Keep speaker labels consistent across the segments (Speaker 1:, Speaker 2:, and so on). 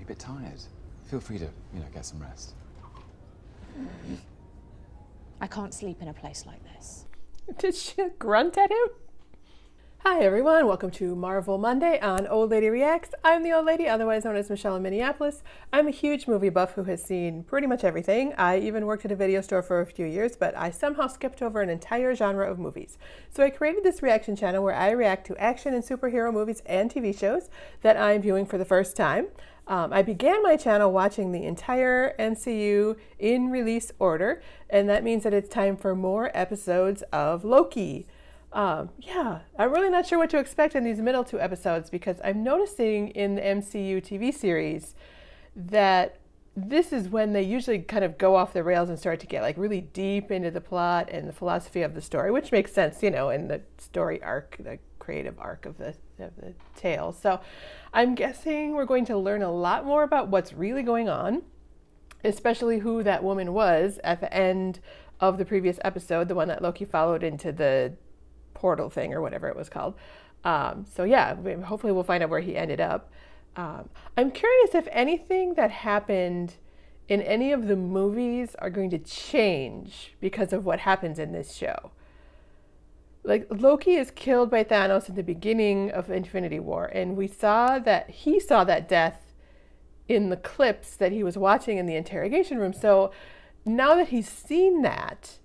Speaker 1: a bit tired. Feel free to, get some rest.
Speaker 2: I can't sleep in a place like this.
Speaker 3: Did she grunt at him? Hi everyone, welcome to Marvel Monday on Old Lady Reacts. I'm the old lady, otherwise known as Michelle in Minneapolis. I'm a huge movie buff who has seen pretty much everything. I even worked at a video store for a few years, but I somehow skipped over an entire genre of movies. So I created this reaction channel where I react to action and superhero movies and TV shows that I'm viewing for the first time. I began my channel watching the entire MCU in release order, and that means that it's time for more episodes of Loki. Yeah, I'm really not sure what to expect in these middle two episodes because I'm noticing in the MCU TV series that this is when they usually kind of go off the rails and start to get like really deep into the plot and the philosophy of the story, which makes sense, in the story arc, the creative arc of the tale. So I'm guessing we're going to learn a lot more about what's really going on, especially who that woman was at the end of the previous episode, the one that Loki followed into the portal thing or whatever it was called. So yeah, hopefully we'll find out where he ended up. I'm curious if anything that happened in any of the movies are going to change because of what happens in this show. Like, Loki is killed by Thanos at the beginning of Infinity War, and we saw that he saw that death in the clips that he was watching in the interrogation room. So now that he's seen that,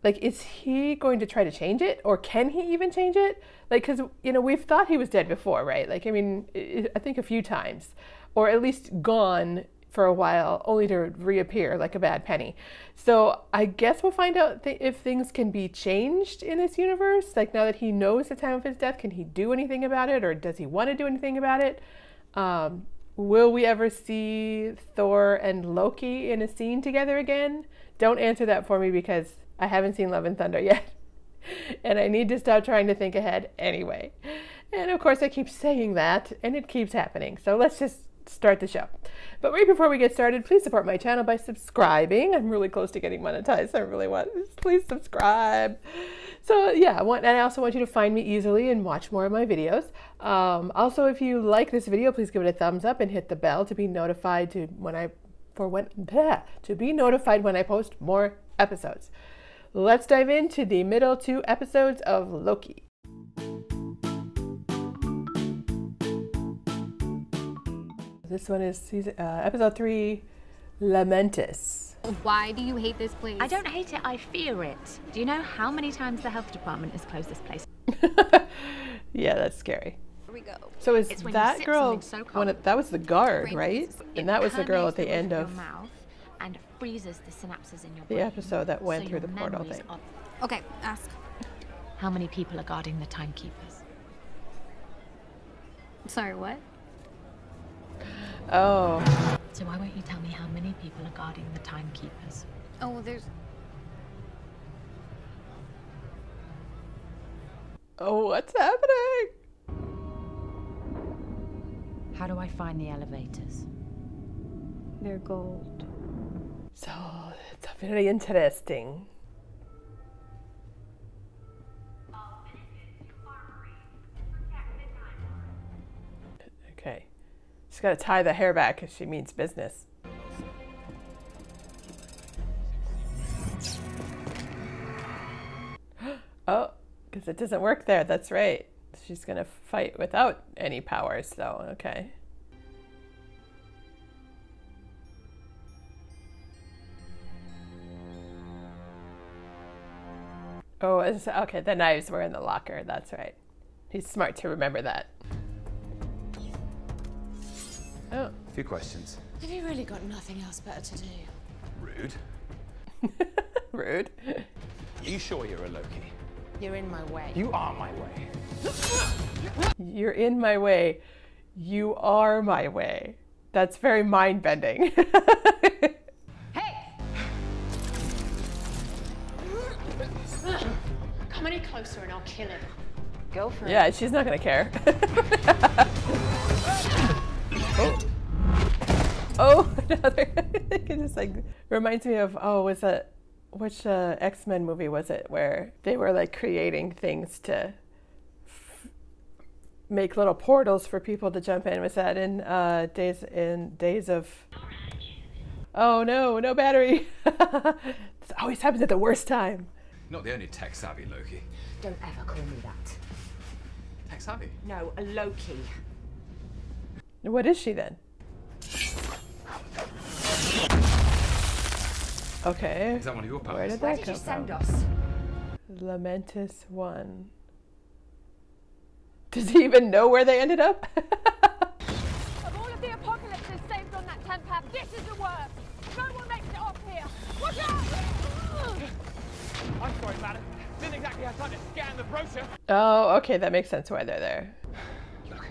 Speaker 3: like, is he going to try to change it, or can he even change it? Like, because, we've thought he was dead before, right? Like, I mean, I think a few times, or at least gone for a while, only to reappear like a bad penny. So I guess we'll find out if things can be changed in this universe. Like, now that he knows the time of his death, can he do anything about it, or does he want to do anything about it? Will we ever see Thor and Loki in a scene together again? Don't answer that for me because I haven't seen Love and Thunder yet. And I need to stop trying to think ahead anyway. And of course I keep saying that, and it keeps happening. So let's just start the show. But right before we get started, please support my channel by subscribing. I'm really close to getting monetized. I really want, please subscribe. So yeah, and I also want you to find me easily and watch more of my videos. Also, if you like this video, please give it a thumbs up and hit the bell to be notified when I post more episodes. Let's dive into the middle two episodes of Loki. This one is episode 3, Lamentis.
Speaker 4: Why do you hate this place?
Speaker 5: I don't hate it, I fear it. Do you know how many times the health department has closed this place?
Speaker 3: Yeah, that's scary.
Speaker 4: Here we go.
Speaker 3: So is that girl, that was the guard, right? And that was the girl at the end of
Speaker 5: and freezes the synapses in your
Speaker 3: the
Speaker 5: brain,
Speaker 3: episode that went through the portal thing.
Speaker 4: Okay, ask.
Speaker 5: How many people are guarding the timekeepers?
Speaker 4: Sorry, what?
Speaker 3: Oh.
Speaker 5: So why won't you tell me how many people are guarding the timekeepers?
Speaker 4: Oh, well, there's...
Speaker 3: Oh, what's happening?
Speaker 5: How do I find the elevators?
Speaker 4: They're gold.
Speaker 3: So, it's very interesting. Okay. She's got to tie the hair back because she means business. Oh, because it doesn't work there. That's right. She's going to fight without any powers, though. Okay. Oh, okay. The knives were in the locker. That's right. He's smart to remember that. Oh.
Speaker 1: A few questions.
Speaker 2: Have you really got nothing else better to do?
Speaker 1: Rude.
Speaker 3: Rude.
Speaker 1: Are you sure you're a Loki?
Speaker 2: You're in my way.
Speaker 1: You are my way.
Speaker 3: You're in my way. You are my way. That's very mind-bending.
Speaker 2: Hey! Come any closer and I'll kill him. Go for it.
Speaker 3: Yeah, she's not gonna care. Oh. Oh, another. It just like reminds me of, which X-Men movie was it where they were like creating things to make little portals for people to jump in. Was that in Days of? Oh no, no battery. This always happens at the worst time.
Speaker 1: Not the only tech savvy Loki.
Speaker 6: Don't ever call me that.
Speaker 1: Tech savvy?
Speaker 6: No, a Loki.
Speaker 3: What is she then? Okay.
Speaker 1: Is that one of your powers?
Speaker 3: Where did
Speaker 6: Where
Speaker 3: that
Speaker 6: did you
Speaker 3: come
Speaker 6: send
Speaker 3: from?
Speaker 6: us?
Speaker 3: Lamentus 1. Does he even know where they ended up?
Speaker 7: Of all of the apocalypses saved on that 10 path, this is the worst. No one makes it off here. Watch out!
Speaker 8: I'm sorry, madam. Didn't exactly have time to scan the brochure.
Speaker 3: Oh, okay, that makes sense why they're there.
Speaker 1: Look,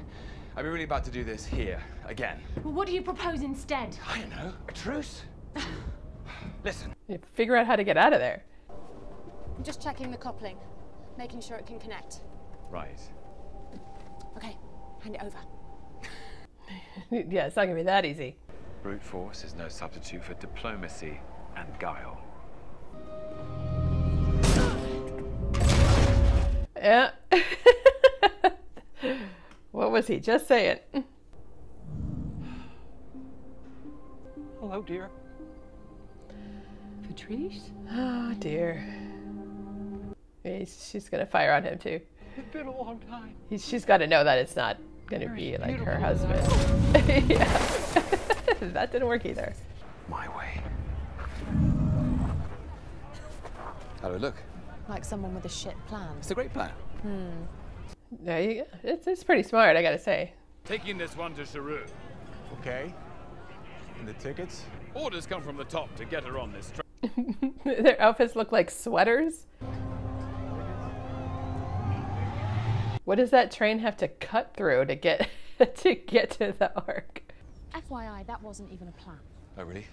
Speaker 1: I'd be really about to do this here, again.
Speaker 2: Well, what do you propose instead?
Speaker 1: I don't know. A truce? Listen.
Speaker 3: You figure out how to get out of there.
Speaker 2: I'm just checking the coupling, making sure it can connect.
Speaker 1: Right.
Speaker 2: Okay, hand it over.
Speaker 3: Yeah, it's not gonna be that easy.
Speaker 1: Brute force is no substitute for diplomacy and guile.
Speaker 3: Yeah. What was he just saying?
Speaker 8: Hello, dear.
Speaker 6: Patrice?
Speaker 3: Oh dear. She's gonna fire on him too.
Speaker 8: It's been a long time.
Speaker 3: She's got to know that it's not gonna be like her husband. Yeah. That didn't work either.
Speaker 1: My way. How do I look?
Speaker 2: Like someone with a shit plan.
Speaker 1: It's a great plan.
Speaker 3: No, it's pretty smart, I gotta say.
Speaker 8: Taking this one to Sharu.
Speaker 9: Okay. And the tickets?
Speaker 8: Orders come from the top to get her on this train.
Speaker 3: Their outfits look like sweaters. What does that train have to cut through to get to the Ark?
Speaker 2: FYI, that wasn't even a plan.
Speaker 1: Oh, really?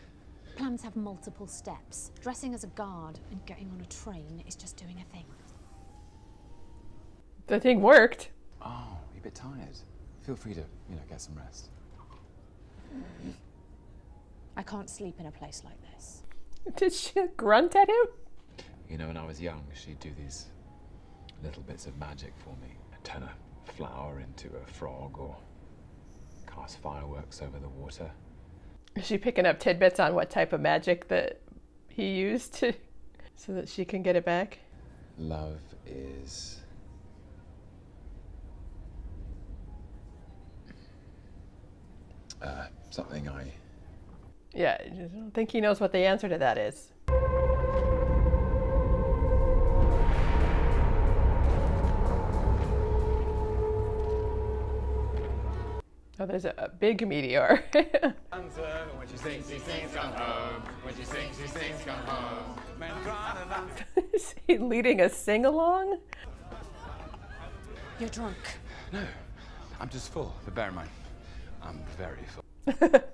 Speaker 2: Plans have multiple steps. Dressing as a guard and getting on a train is just doing a thing.
Speaker 3: The thing worked.
Speaker 1: Oh, you're a bit tired. Feel free to, get some rest.
Speaker 2: I can't sleep in a place like this.
Speaker 3: Did she grunt at him?
Speaker 10: When I was young, she'd do these little bits of magic for me. Turn a flower into a frog or cast fireworks over the water.
Speaker 3: Is she picking up tidbits on what type of magic that he used so that she can get it back?
Speaker 10: Love is something I...
Speaker 3: Yeah, I don't think he knows what the answer to that is. Oh, there's a big meteor.
Speaker 9: When she sings, she sings, come home. When she sings, she sings, come home. Men crying and
Speaker 3: Is he leading a sing-along?
Speaker 2: You're drunk.
Speaker 1: No, I'm just full. But bear in mind, I'm very full.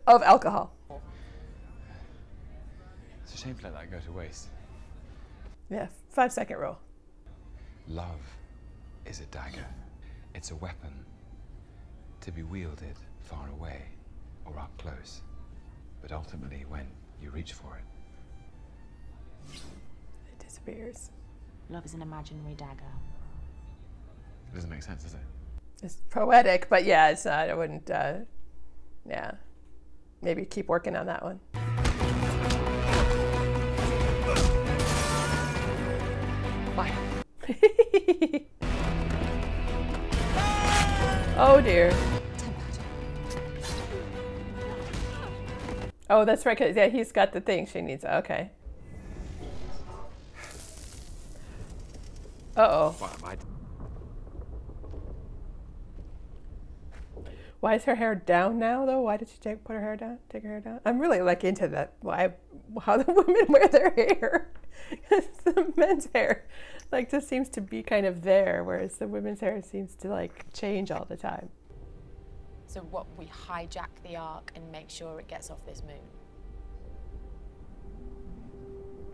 Speaker 3: Of alcohol.
Speaker 1: It's a shame to let that go to waste.
Speaker 3: Yeah, 5-second rule.
Speaker 1: Love is a dagger. It's a weapon to be wielded far away or up close. But ultimately, when you reach for it,
Speaker 3: It disappears.
Speaker 2: Love is an imaginary dagger.
Speaker 1: it doesn't make sense, does it?
Speaker 3: It's poetic, but yeah, it's not. I wouldn't. Yeah, maybe keep working on that one.
Speaker 1: Bye.
Speaker 3: Oh dear. Oh, that's right. 'Cause, yeah, he's got the thing she needs. Okay. Uh-oh. Why is her hair down now, though? Why did she take her hair down? I'm really into that. How the women wear their hair. The men's hair, just seems to be kind of there, whereas the women's hair seems to change all the time.
Speaker 2: So what, we hijack the Ark and make sure it gets off this moon?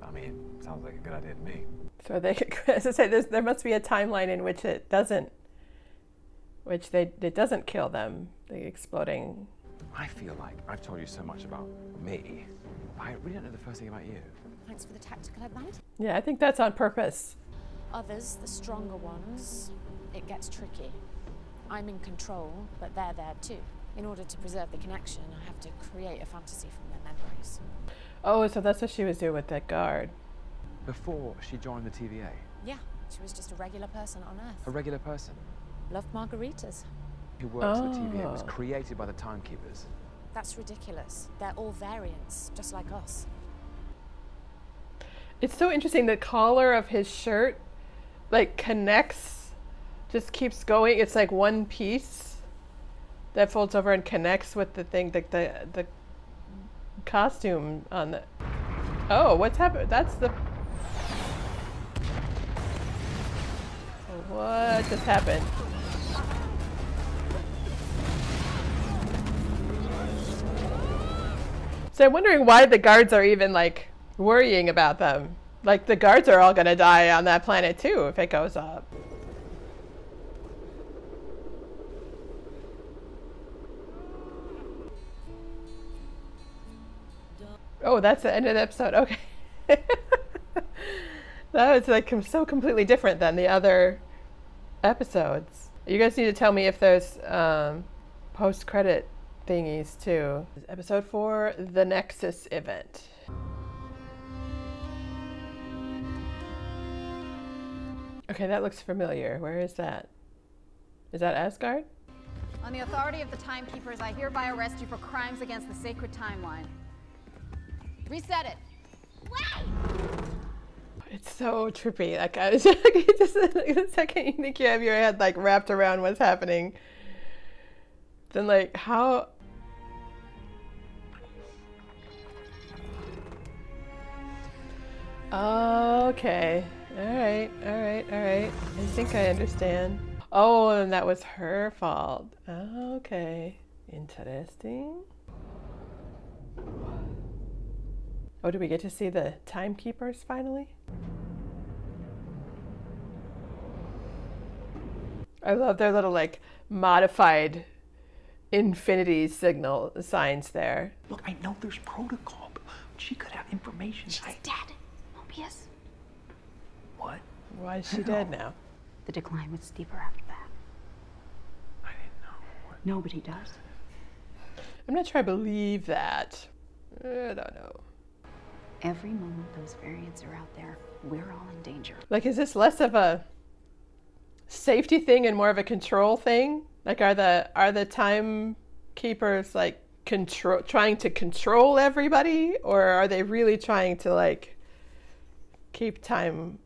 Speaker 1: I mean, sounds like a good idea to me.
Speaker 3: So they, as I say, there must be a timeline in which it doesn't kill them. The exploding.
Speaker 1: I feel like I've told you so much about me. I really don't know the first thing about you.
Speaker 2: Thanks for the tactical advantage.
Speaker 3: Yeah, I think that's on purpose.
Speaker 2: Others, the stronger ones, it gets tricky. I'm in control, but they're there too. In order to preserve the connection, I have to create a fantasy from their memories.
Speaker 3: Oh, so that's what she was doing with that guard.
Speaker 1: Before she joined the TVA?
Speaker 2: Yeah, she was just a regular person on Earth.
Speaker 1: A regular person
Speaker 2: Loved margaritas.
Speaker 1: who works at the TVA was created by the timekeepers.
Speaker 2: That's ridiculous. They're all variants, just like us.
Speaker 3: It's so interesting. The collar of his shirt, like, connects, just keeps going. It's like one piece that folds over and connects with the thing, the costume on the. Oh, what's happened? That's the. What just happened? So I'm wondering why the guards are even like worrying about them. Like the guards are all gonna die on that planet too if it goes up. Oh, that's the end of the episode. Okay. That was like so completely different than the other episodes. You guys need to tell me if there's post-credit thingies too. Episode 4, the Nexus event. Okay, that looks familiar. Where is that? Is that Asgard?
Speaker 11: On the authority of the Timekeepers, I hereby arrest you for crimes against the sacred timeline. Reset it. Wait!
Speaker 3: It's so trippy. Like I was just the second you think you have your head like wrapped around what's happening, then like how. Okay. All right. I think I understand. Oh, and that was her fault. Okay. Interesting. Oh, do we get to see the timekeepers finally? I love their little like modified infinity signal signs there.
Speaker 12: Look, I know there's protocol, but she could have information.
Speaker 11: She's dead. Mobius.
Speaker 12: What?
Speaker 3: Why is she dead now?
Speaker 11: The decline was steeper after that.
Speaker 12: I didn't know.
Speaker 11: Nobody does.
Speaker 3: I'm not sure I believe that. I don't know.
Speaker 11: Every moment those variants are out there, we're all in danger.
Speaker 3: Like, is this less of a safety thing and more of a control thing? Like, are the timekeepers like trying to control everybody, or are they really trying to like keep time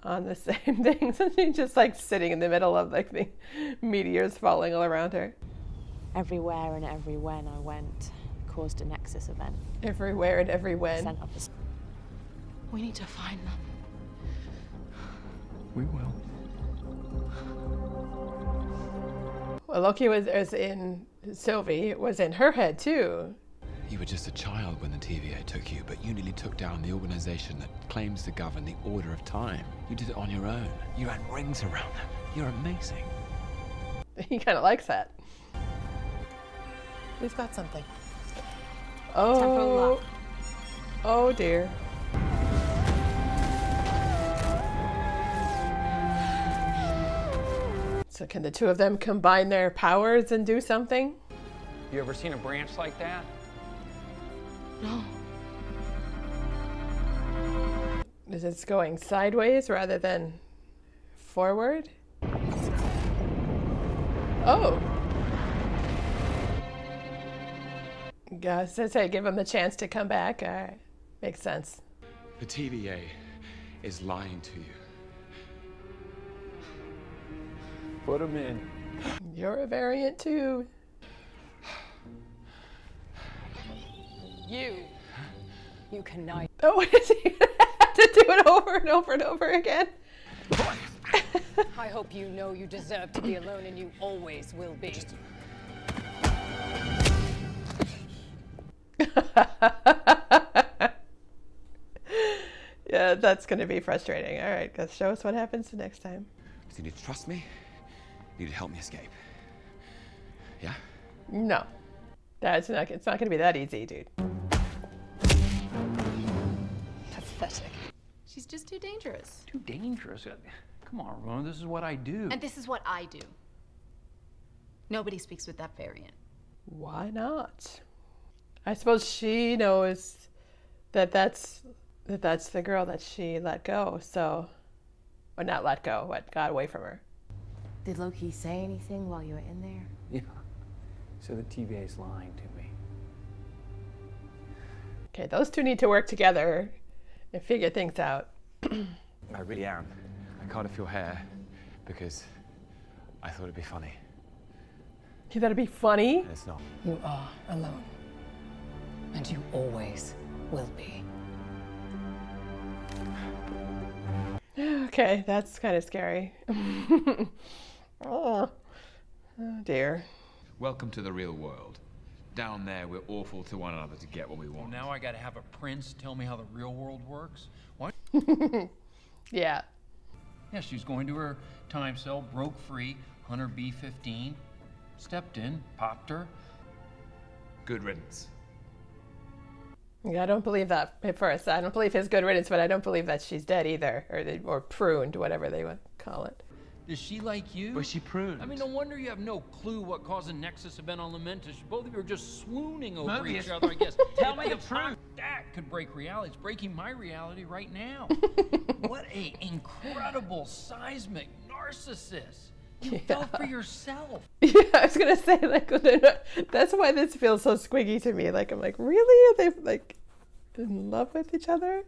Speaker 3: on the same thing? So she's just like sitting in the middle of like the meteors falling all around her.
Speaker 2: Everywhere and every when I went caused a Nexus event.
Speaker 3: Everywhere and every when.
Speaker 2: Sent up a...
Speaker 11: We need to find them.
Speaker 12: We will.
Speaker 3: Well, Loki was in Sylvie was in her head too.
Speaker 1: You were just a child when the TVA took you, but you nearly took down the organization that claims to govern the order of time. You did it on your own. You ran rings around them. You're amazing.
Speaker 3: He kind of likes that.
Speaker 11: We've got something.
Speaker 3: Oh.
Speaker 11: Temporal lock.
Speaker 3: Oh dear. So can the two of them combine their powers and do something?
Speaker 8: You ever seen a branch like that?
Speaker 11: No.
Speaker 3: Is it going sideways rather than forward? Oh. Yeah, so say give him the chance to come back. All right. Makes sense.
Speaker 1: The TVA is lying to you.
Speaker 8: Put them in.
Speaker 3: You're a variant too.
Speaker 11: You cannot.
Speaker 3: Oh, is he gonna have to do it over and over and over again?
Speaker 11: I hope you know you deserve to be alone, and you always will be.
Speaker 3: Yeah, that's going to be frustrating. All right, guys, show us what happens the next time.
Speaker 1: So you need to trust me. You need to help me escape. Yeah?
Speaker 3: No, it's not going to be that easy, dude.
Speaker 11: Pathetic. She's just too dangerous.
Speaker 12: Too dangerous. Come on, Ramona, this is what I do.
Speaker 11: And this is what I do. Nobody speaks with that variant.
Speaker 3: Why not? I suppose she knows that that's the girl that she let go, so... Or not let go, what got away from her.
Speaker 13: Did Loki say anything while you were in there?
Speaker 12: Yeah. So the TVA's lying to me.
Speaker 3: Okay, those two need to work together and figure things out.
Speaker 1: I really am. I cut off your hair because I thought it'd be funny.
Speaker 3: You thought it'd be funny?
Speaker 1: And it's not.
Speaker 13: You are alone. And you always will be.
Speaker 3: Okay, that's kind of scary. Oh dear.
Speaker 10: Welcome to the real world. Down there, we're awful to one another to get what we want.
Speaker 14: Now I gotta have a prince tell me how the real world works? What?
Speaker 3: Yeah.
Speaker 14: Yeah, she's going to her time cell, broke free, Hunter B-15, stepped in, popped her.
Speaker 10: Good riddance.
Speaker 3: Yeah, I don't believe that at first. I don't believe his good riddance, but I don't believe that she's dead either, or pruned, whatever they would call it.
Speaker 14: Is she like you?
Speaker 10: Was she pruned?
Speaker 14: I mean, no wonder you have no clue what caused a nexus event on Lamentus. Both of you are just swooning over
Speaker 10: Mobius.
Speaker 14: each other, I guess.
Speaker 10: Tell me the truth.
Speaker 14: That could break reality. It's breaking my reality right now. What a incredible seismic narcissist. You fell for yourself.
Speaker 3: Yeah, I was gonna say, like, that's why this feels so squiggy to me. Like, I'm like, really? Are they like in love with each other?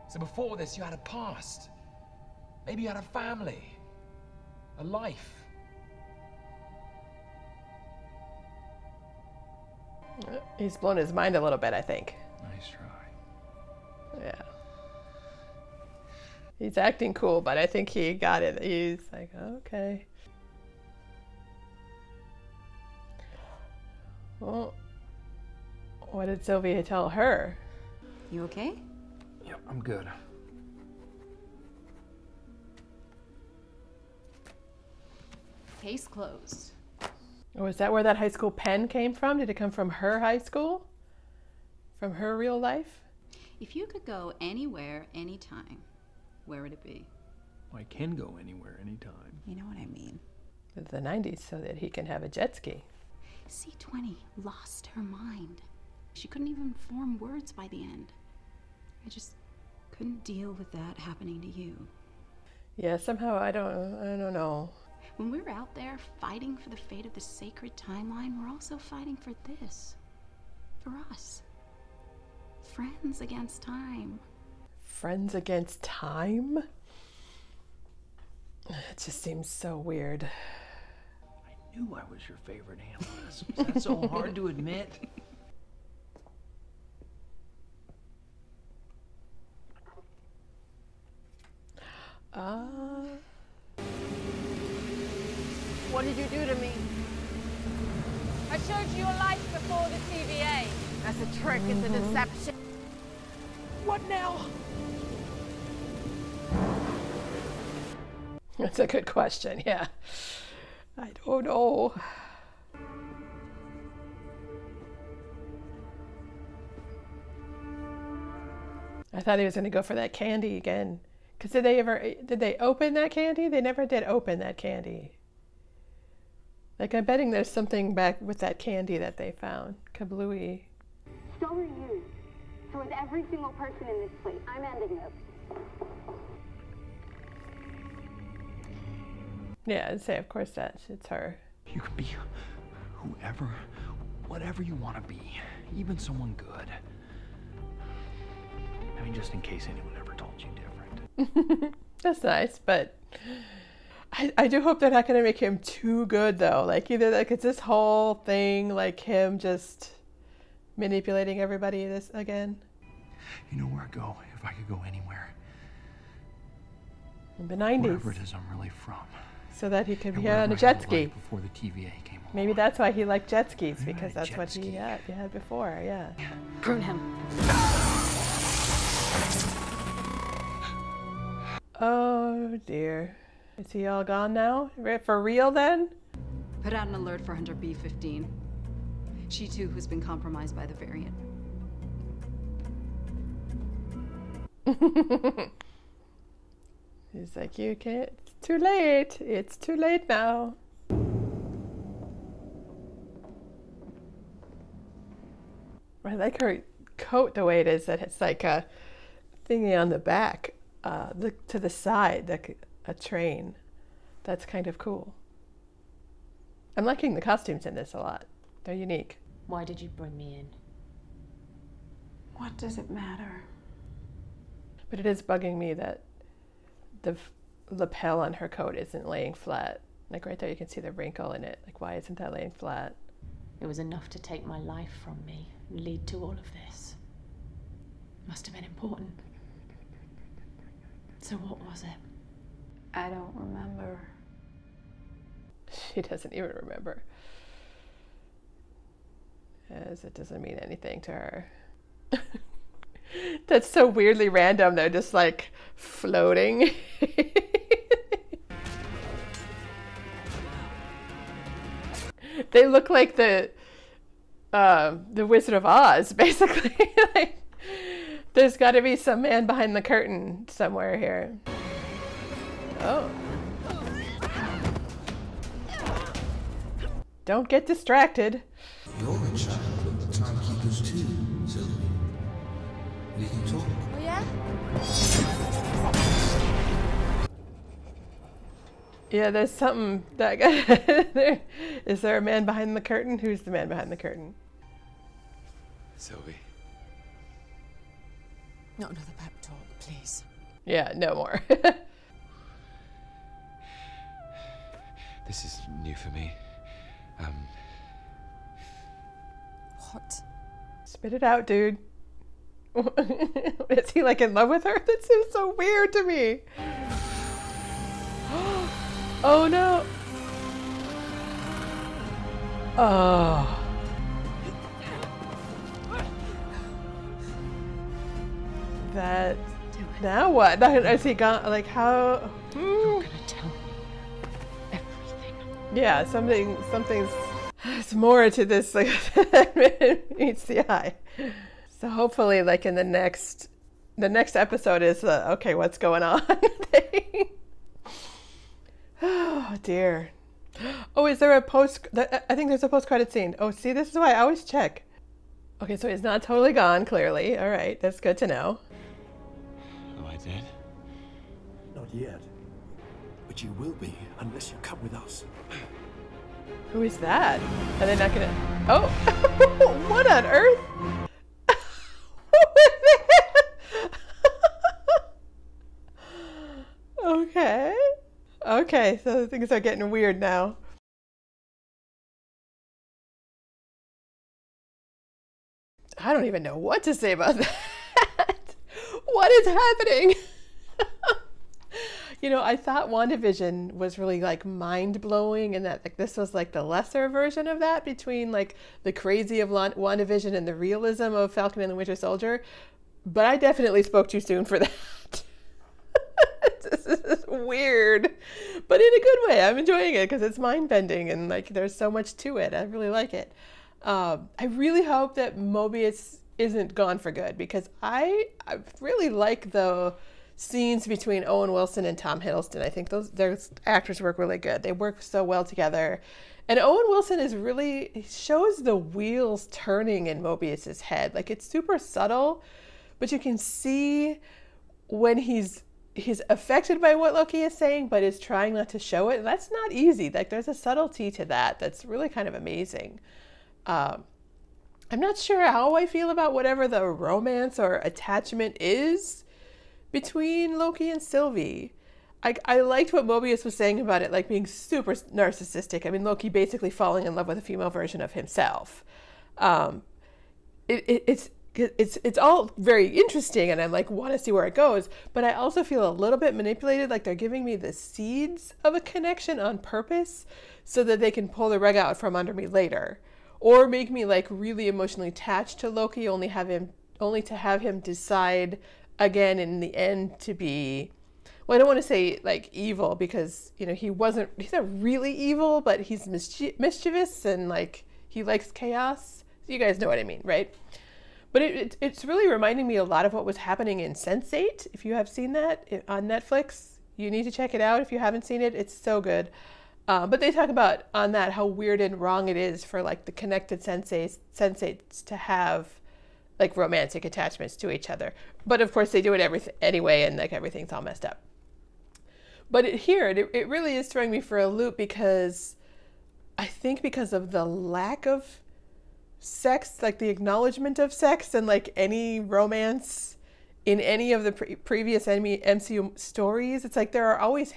Speaker 10: So before this, you had a past. Maybe you had a family. A life.
Speaker 3: He's blown his mind a little bit, I think.
Speaker 10: Nice try.
Speaker 3: Yeah. He's acting cool, but I think he got it. He's like, okay. Well, what did Sylvia tell her?
Speaker 11: You okay?
Speaker 12: Yep, I'm good.
Speaker 11: Case closed.
Speaker 3: Oh, is that where that high school pen came from? Did it come from her high school? From her real life?
Speaker 11: If you could go anywhere, anytime, where would it be?
Speaker 12: I can go anywhere, anytime.
Speaker 11: You know what I mean.
Speaker 3: The 90s, so that he can have a jet ski.
Speaker 11: C20 lost her mind. She couldn't even form words by the end. I just couldn't deal with that happening to you.
Speaker 3: Yeah, somehow I don't know.
Speaker 11: When we're out there fighting for the fate of the sacred timeline, we're also fighting for this. For us. Friends against time.
Speaker 3: Friends against time? It just seems so weird.
Speaker 12: I knew I was your favorite analyst. Was that so hard to admit?
Speaker 7: What did you do to me? I showed you your life before the TVA. That's a trick, it's a deception.
Speaker 12: What now?
Speaker 3: That's a good question, yeah. I don't know. I thought he was going to go for that candy again. Because did they open that candy? They never did open that candy. Like, I'm betting there's something back with that candy that they found. Kablooey.
Speaker 15: So are you. So is every single person in this place. I'm ending this.
Speaker 3: Yeah, I'd say, of course, it's her.
Speaker 12: You can be whoever, whatever you want to be. Even someone good. I mean, just in case anyone ever told you different.
Speaker 3: That's nice, but I do hope they're not going to make him too good, though. Like, either like it's this whole thing, like him just manipulating everybody this again.
Speaker 12: You know where I'd go if I could go anywhere.
Speaker 3: In the 90s.
Speaker 12: Wherever it is I'm really from.
Speaker 3: So that he could
Speaker 12: And
Speaker 3: be on a
Speaker 12: wherever I
Speaker 3: jet
Speaker 12: had
Speaker 3: ski.
Speaker 12: life before the TVA came along.
Speaker 3: Maybe that's why he liked jet skis,
Speaker 12: Maybe
Speaker 3: because
Speaker 12: a
Speaker 3: that's
Speaker 12: jet
Speaker 3: what
Speaker 12: ski.
Speaker 3: he had before, yeah.
Speaker 11: Prune him.
Speaker 3: Oh dear. Is he all gone now? For real then?
Speaker 11: Put out an alert for Hunter B-15. She too has been compromised by the variant.
Speaker 3: He's like, you can't, it's too late. It's too late now. I like her coat the way it is, that it's like a thingy on the back, to the side, like a train. That's kind of cool. I'm liking the costumes in this a lot. They're unique.
Speaker 16: Why did you bring me in?
Speaker 11: What does it matter?
Speaker 3: But it is bugging me that the lapel on her coat isn't laying flat. Like right there, you can see the wrinkle in it. Like, why isn't that laying flat?
Speaker 16: It was enough to take my life from me and lead to all of this. Must have been important. So what was it?
Speaker 11: I don't remember.
Speaker 3: She doesn't even remember. As it doesn't mean anything to her. That's so weirdly random though, just like floating. They look like the Wizard of Oz, basically. Like, there's got to be some man behind the curtain somewhere here. Oh. Don't get distracted.
Speaker 17: You're a child of the timekeepers too, Sylvie. We can talk.
Speaker 2: Oh yeah?
Speaker 3: Yeah, there's something that there. Is there a man behind the curtain? Who's the man behind the curtain?
Speaker 1: Sylvie.
Speaker 2: Not another pep talk, please.
Speaker 3: Yeah, no more.
Speaker 1: This is new for me.
Speaker 2: What?
Speaker 3: Spit it out, dude. Is he like in love with her? That seems so weird to me. Oh no. Oh. That. Now what? Is he gone? Like how?
Speaker 16: You're gonna tell me everything.
Speaker 3: Yeah, something's. There's more to this like than meets the eye. So hopefully, like in the next episode is okay, what's going on? Oh dear. Oh, is there a post? I think there's a post-credit scene. Oh, see, this is why I always check. Okay, so he's not totally gone. Clearly, all right, that's good to know.
Speaker 1: Am I dead?
Speaker 17: Not yet. But you will be unless you come with us.
Speaker 3: Who is that? Are they not gonna? Oh, what on earth? Okay. Okay, so things are getting weird now. I don't even know what to say about that. What is happening? You know, I thought WandaVision was really like mind-blowing, and that like this was like the lesser version of that, between like the crazy of WandaVision and the realism of Falcon and the Winter Soldier. But I definitely spoke too soon for that. This is weird, but in a good way. I'm enjoying it because it's mind-bending and like there's so much to it. I really like it. I really hope that Mobius isn't gone for good, because I really like the scenes between Owen Wilson and Tom Hiddleston. I think those actors work really good. They work so well together. And Owen Wilson he shows the wheels turning in Mobius's head. Like, it's super subtle, but you can see when he's affected by what Loki is saying, but is trying not to show it. And that's not easy. Like, there's a subtlety to that that's really kind of amazing. I'm not sure how I feel about whatever the romance or attachment is between Loki and Sylvie. I liked what Mobius was saying about it, like being super narcissistic. I mean, Loki basically falling in love with a female version of himself. It's all very interesting, and I like want to see where it goes, but I also feel a little bit manipulated, like they're giving me the seeds of a connection on purpose so that they can pull the rug out from under me later, or make me like really emotionally attached to Loki, only to have him decide again in the end to be, well, I don't want to say like evil, because you know he's not really evil, but he's mischievous and like he likes chaos. You guys know what I mean, right? But it's really reminding me a lot of what was happening in Sense8. If you have seen that on Netflix, you need to check it out if you haven't seen it. It's so good. But they talk about on that how weird and wrong it is for like the connected Sense8s to have like romantic attachments to each other. But of course they do it anyway, and like everything's all messed up. But it really is throwing me for a loop, because I think because of the lack of sex, like the acknowledgement of sex and like any romance in any of the previous MCU stories, it's like there are always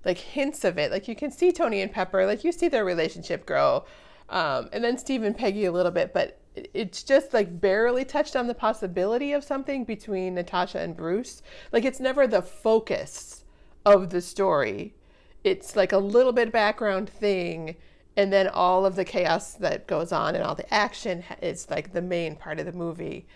Speaker 3: like hints of it. Like you can see Tony and Pepper, like you see their relationship grow, and then Steve and Peggy a little bit, but it's just like barely touched on the possibility of something between Natasha and Bruce. Like it's never the focus of the story. It's like a little bit background thing, and then all of the chaos that goes on and all the action is like the main part of the movie.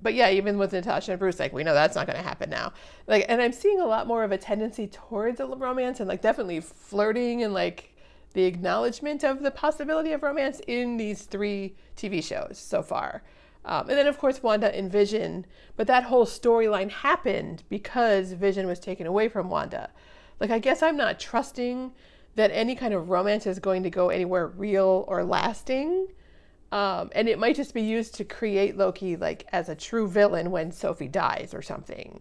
Speaker 3: But yeah, even with Natasha and Bruce, like we know that's not going to happen now. Like, and I'm seeing a lot more of a tendency towards a romance, and like definitely flirting and like the acknowledgement of the possibility of romance in these 3 TV shows so far. And then of course Wanda and Vision, but that whole storyline happened because Vision was taken away from Wanda. Like I guess I'm not trusting that any kind of romance is going to go anywhere real or lasting. And it might just be used to create Loki like as a true villain when Sophie dies or something.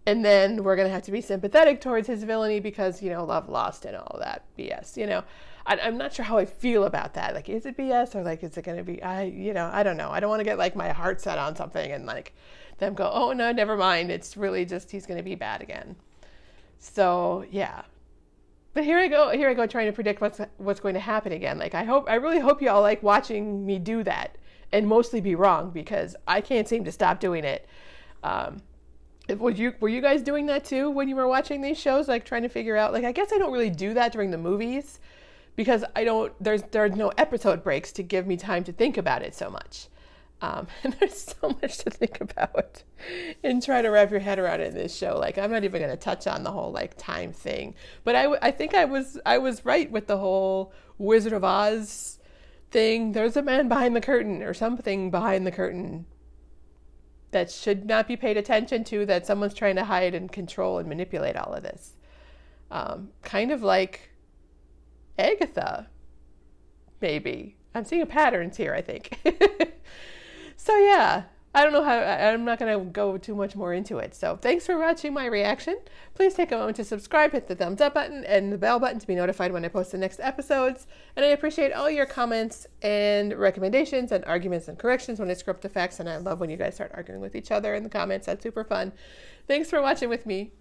Speaker 3: And then we're going to have to be sympathetic towards his villainy because, you know, love lost and all that BS, you know. I'm not sure how I feel about that. Like, is it BS or like, is it going to be, I don't know. I don't want to get like my heart set on something and like them go, oh no, never mind. It's really just, he's going to be bad again. So yeah. But here I go trying to predict what's going to happen again. Like I really hope you all like watching me do that and mostly be wrong, because I can't seem to stop doing it. Were you guys doing that too when you were watching these shows, like trying to figure out, like I guess I don't really do that during the movies because there's no episode breaks to give me time to think about it so much. And there's so much to think about and try to wrap your head around in this show. Like I'm not even going to touch on the whole like time thing, but I think I was right with the whole Wizard of Oz thing. There's a man behind the curtain or something behind the curtain that should not be paid attention to, that someone's trying to hide and control and manipulate all of this. Kind of like Agatha, maybe. I'm seeing patterns here, I think. So yeah, I don't know how, I'm not going to go too much more into it. So thanks for watching my reaction. Please take a moment to subscribe, hit the thumbs up button and the bell button to be notified when I post the next episodes. And I appreciate all your comments and recommendations and arguments and corrections when I screw up the facts. And I love when you guys start arguing with each other in the comments. That's super fun. Thanks for watching with me.